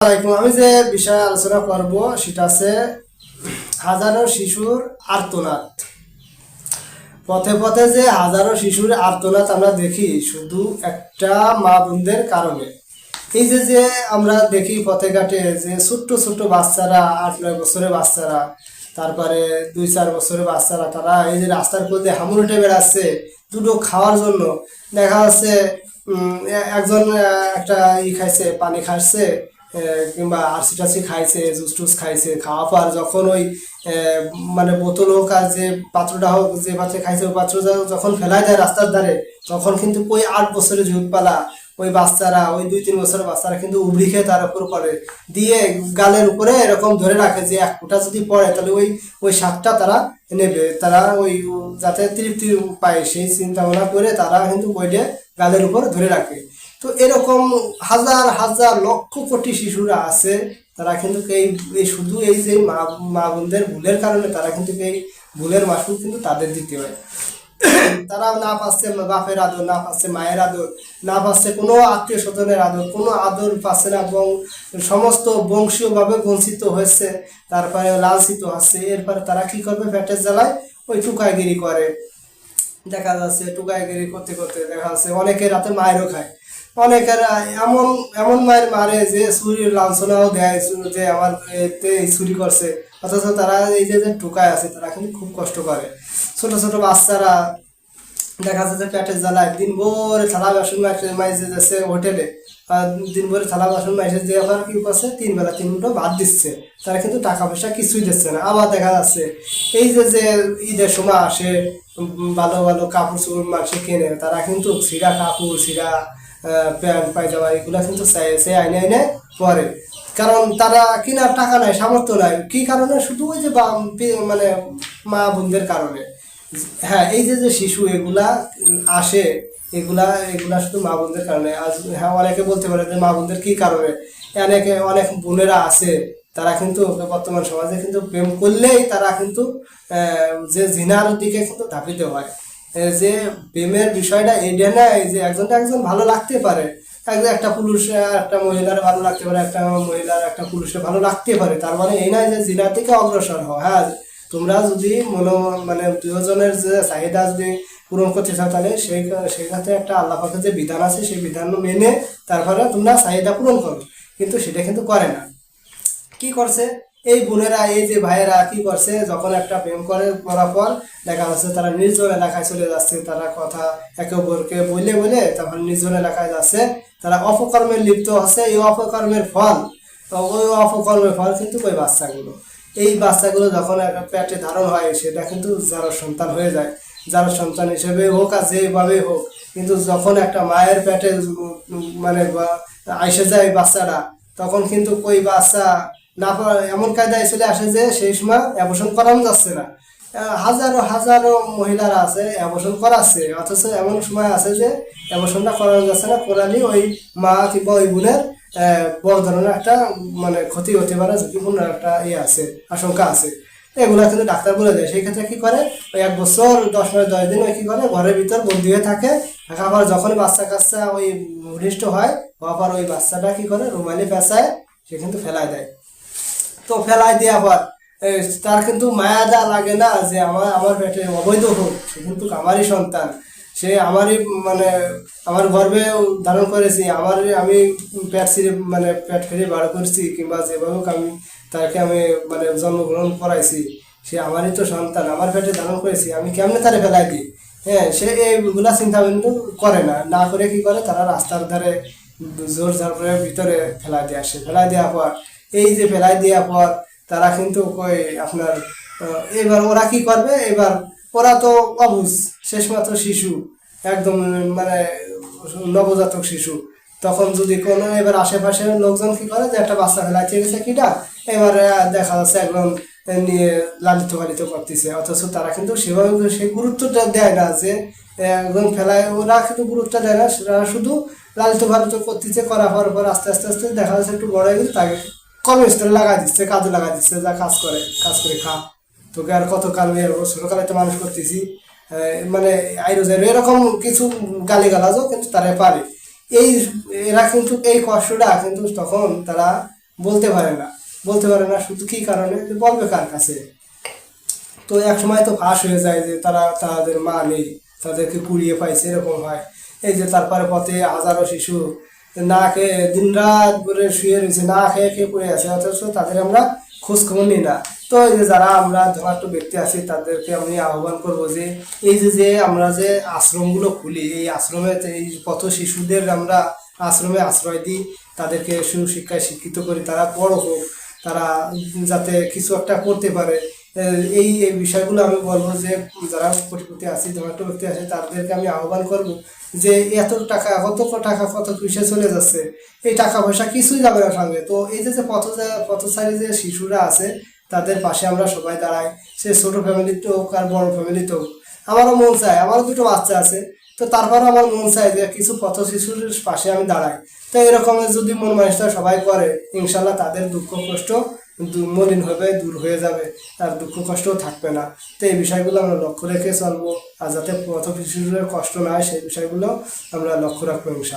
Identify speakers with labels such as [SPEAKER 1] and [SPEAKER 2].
[SPEAKER 1] আমি যে বিষয়ে আলোচনা করব সেটা আছে হাজারো শিশুর আর্তনাদ। পথে পথে যে হাজারো শিশুর আর্তনাদ আমরা দেখি শুধু একটা মা বোনদের কারণে। এই যে যে আমরা দেখি পথে ঘাটে যে ছোট্ট ছোট্ট বাচ্চারা, 8-9 বছরের বাচ্চারা, তারপরে 2-4 বছরের বাচ্চারা, তারা এই যে রাস্তার মধ্যে হামুর উঠে বেড়াচ্ছে দুটো খাওয়ার জন্য। দেখা যাচ্ছে একজন একটা খাইছে, পানি খাচ্ছে, কিংবা আরসি টারসি খাইছে, জুস টুস খাইছে, খাওয়া পর যখন ওই মানে বোতল হোক আর যে পাত্রটা হোক, যে পাত্রে খাইছে ওই পাত্র যখন ফেলাই দেয় রাস্তার ধারে, তখন কিন্তু ওই 8 বছরের যুগপালা ওই বাচ্চারা, ওই 2-3 বছরের বাচ্চারা কিন্তু উবড়ি খেয়ে তার উপর পড়ে, দিয়ে গালের উপরে এরকম ধরে রাখে যে এক ফোঁটা যদি পড়ে তাহলে ওই ওই স্বাদটা তারা নেবে, তারা ওই যাতে তৃপ্তি পায় সেই চিন্তা ভাবনা করে তারা কিন্তু বইটা গালের উপর ধরে রাখে। তো এরকম হাজার হাজার লক্ষ কোটি শিশুরা আছে, তারা কিন্তু এই শুধু এই যে মা মা বোনদের ভুলের কারণে তারা কিন্তু এই ভুলের মাসুল কিন্তু তাদের দিতে হয়। তারা না পাচ্ছে বাপের আদর, না পাচ্ছে মায়ের আদর, না পাচ্ছে কোনো আত্মীয় স্বজনের আদর, কোনো আদর পাচ্ছে না, এবং সমস্ত বংশীয়ভাবে বঞ্চিত হয়েছে, তারপরে লাঞ্ছিত হচ্ছে। এরপরে তারা কি করবে, পেটের জ্বালায় ওই টুকাইগিরি করে। দেখা যাচ্ছে টুকাইগিরি করতে করতে দেখা যাচ্ছে অনেকে রাতে মায়েরও খায়, অনেকের এমন এমন মায়ের মারে যে চুরির লাঞ্ছনাও দেয় যে আমার এতে চুরি করছে, অথচ তারা এই যে যে টুকায় আছে তারা কিন্তু খুব কষ্ট করে। ছোট ছোট বাচ্চারা দেখা যাচ্ছে পেটের জ্বালায় দিন ভরে থালা বাসন মাইজে যাচ্ছে হোটেলে, আর দিন ভরে থালা বাসন মাইজে যে আবার কি করছে, 3 বেলা 3 মুঠো ভাত দিচ্ছে, তারা কিন্তু টাকা পয়সা কিছুই দিচ্ছে না। আবার দেখা যাচ্ছে এই যে যে ঈদের সময় আসে, ভালো ভালো কাপড় চোপড় মানুষ কেনে, তারা কিন্তু ছিঁড়া কাপড়, ছিঁড়া প্যান্ট পায়জামা এগুলা কিন্তু সে আইনে আইনে পরে, কারণ তারা কেনার টাকা নাই, সামর্থ্য নাই। কি কারণে? শুধু ওই যে মানে মা বোনদের কারণে। হ্যাঁ, এই যে যে শিশু এগুলা আসে, এগুলা এগুলা শুধু মা বোনদের কারণে। আজ হ্যাঁ, অনেকে বলতে পারে যে মা বোনদের কি কারণে। অনেকে অনেক বোনেরা আছে, তারা কিন্তু বর্তমান সমাজে কিন্তু প্রেম করলেই তারা কিন্তু যে জিনার দিকে কিন্তু ধাবিত হয়। যে প্রেমের বিষয়টা এইটা না, এই যে একজনটা একজন ভালো লাগতে পারে, একটা পুরুষ একটা মহিলার ভালো লাগতে পারে, একটা মহিলার একটা পুরুষের ভালো লাগতে পারে, তার মানে এই নয় যে জিনার দিকে অগ্রসর হয়। হ্যাঁ, তোমরা যদি মানে দুজনের যে চাহিদা যদি পূরণ করতে চাও, তাহলে সেই ক্ষেত্রে একটা আল্লাহ পাকের যে বিধান আছে সেই বিধান মেনে তারপরে তোমরা চাহিদা পূরণ করো, কিন্তু সেটা কিন্তু করে না। কি করছে এই বোনেরা, এই যে ভাইয়েরা কি করছে, যখন একটা প্রেম করার পর দেখা যাচ্ছে তারা নির্জন এলাকায় চলে যাচ্ছে, তারা কথা একে অপরকে বলে বলে তারপর নির্জন এলাকায় যাচ্ছে, তারা অপকর্মে লিপ্ত আছে। এই অপকর্মের ফল, ওই অপকর্মের ফল কিন্তু ওই বাচ্চাগুলো, এই বাচ্চাগুলো যখন একটা পেটে ধারণ হয় সেটা কিন্তু যার সন্তান হয়ে যায়, যার সন্তান হিসেবে হোক আর যেভাবে হোক, কিন্তু যখন একটা মায়ের পেটে মানে আইসে যায় বাচ্চাটা, তখন কিন্তু ওই বাচ্চা না এমন কায়দায় চলে আসে যে সেই সময় অ্যাবর্শন করানো যাচ্ছে না। হাজারো হাজারো মহিলারা আছে অ্যাবর্শন করাচ্ছে, অথচ এমন সময় আছে যে অ্যাবর্শনটা করানো যাচ্ছে না, করালে ওই মা কিংবা ওই বোনের বড় ধরনের একটা মানে ক্ষতি হতে পারে, ঝুঁকিপূর্ণ একটা আছে, আশঙ্কা আছে। এগুলা কিন্তু ডাক্তার বলে দেয়। সেই ক্ষেত্রে কি করে, ওই 1 বছর 10 মাস 10 দিন ওই কি করে ঘরের ভিতর বন্দি হয়ে থাকে। থাকার পর যখন বাচ্চা কাচ্চা ওই ভূমিষ্ঠ হয়, হওয়ার পর ওই বাচ্চাটা কি করে রুমালি পেঁচায় সে কিন্তু ফেলায় দেয়। তো ফেলাই দিয়ে আবার তার কিন্তু মায়া যা লাগে না যে আমার আমার পেটে অবৈধ হোক, সে কিন্তু আমারই সন্তান, সে আমারই মানে আমার গর্ভে ধারণ করেছি, আমি পেট ছিঁড়ে মানে পেট ফেরে বার করছি, কিংবা যেভাবে হোক আমি তাকে আমি মানে জন্মগ্রহণ করাইছি, সে আমারই তো সন্তান, আমার পেটে ধারণ করেছি, আমি কেমনে তারে ফেলাই দিই। হ্যাঁ, সে এইগুলা চিন্তা কিন্তু করে না, না করে কি করে তারা রাস্তার ধারে জোর জার করে ভিতরে ফেলাই দিয়ে আসে। ফেলাই দেওয়ার পর এই যে ফেলাই দেওয়ার পর তারা কিন্তু কই আপনার এবার ওরা কি করবে, এবার ওরা তো অবুঝ, শেষ মাত্র শিশু, একদম মানে নবজাতক শিশু, তখন যদি কোনো এবার আশেপাশের লোকজন কি করে যে একটা বাচ্চা ফেলাইতে গেছে কিটা, এবারে দেখা যাচ্ছে একদম নিয়ে লালিত পালিত করতেছে, অথচ তারা কিন্তু সেভাবে সেই গুরুত্বটা দেয় না যে একদম ফেলায়, ওরা কিন্তু গুরুত্ব দেয় না, সেটা শুধু লালিত পালিত করতেছে। করার পর আস্তে আস্তে আস্তে দেখা যাচ্ছে একটু বড় হয়ে গেছে, তাকে কর্মস্থলে লাগাই দিচ্ছে, কাজে লাগাই দিচ্ছে, যা কাজ করে খা, তোকে আর কত কাল ছোটকালে তো মানুষ করতেছি, মানে আইরো যাইরো এরকম কিছু গালিগালাজও কিন্তু তারা পারে। এই এরা কিন্তু এই কষ্টটা কিন্তু তখন তারা বলতে পারে না, বলতে পারে না শুধু কি কারণে, যে বলবে কার কাছে। তো এক সময় তো ফাঁস হয়ে যায় যে তারা তাদের মা নেই, তাদেরকে কুড়িয়ে পাইছে, এরকম হয়। এই যে তারপরে পথে হাজারো শিশু না খেয়ে দিন রাত করে শুয়ে রয়েছে, না খেয়ে খেয়ে পড়ে আছে, অথচ তাদের আমরা খোঁজ খবর নিই না। তো এই যে যারা আমরা ধনাঢ্য ব্যক্তি আছি তাদেরকে আমি আহ্বান করবো যে এই যে যে আমরা যে আশ্রমগুলো খুলি, এই আশ্রমে এই পথ শিশুদের আমরা আশ্রমে আশ্রয় দিই, তাদেরকে সুশিক্ষায় শিক্ষিত করি, তারা বড় হোক, তারা যাতে কিছু একটা করতে পারে। এই এই বিষয়গুলো আমি বলবো যে যারা কোটিপতি আছে, ধনাঢ্য ব্যক্তি আছে, তাদেরকে আমি আহ্বান করব যে এত টাকা, কত টাকা, কত পয়সা চলে যাচ্ছে, এই টাকা পয়সা কিছুই যাবে না সঙ্গে। তো এই যে যে পথচারী যে শিশুরা আছে তাদের পাশে আমরা সবাই দাঁড়াই, সে ছোট ফ্যামিলিতে হোক আর বড় ফ্যামিলিতে হোক। আমারও মন চায়, আমারও দুটো বাচ্চা আছে, তো তারপরে আমার মন চায় যে কিছু পথ শিশুর পাশে আমি দাঁড়াই। তো এরকম যদি মন মানুষটা সবাই করে, ইনশাল্লাহ তাদের দুঃখ কষ্ট মলিন হবে, দূর হয়ে যাবে, আর দুঃখ কষ্টও থাকবে না। তো এই বিষয়গুলো আমরা লক্ষ্য রেখে চলবো, আর যাতে পথ শিশুদের কষ্ট না হয় সেই বিষয়গুলো আমরা লক্ষ্য রাখবো ইনশাল্লাহ।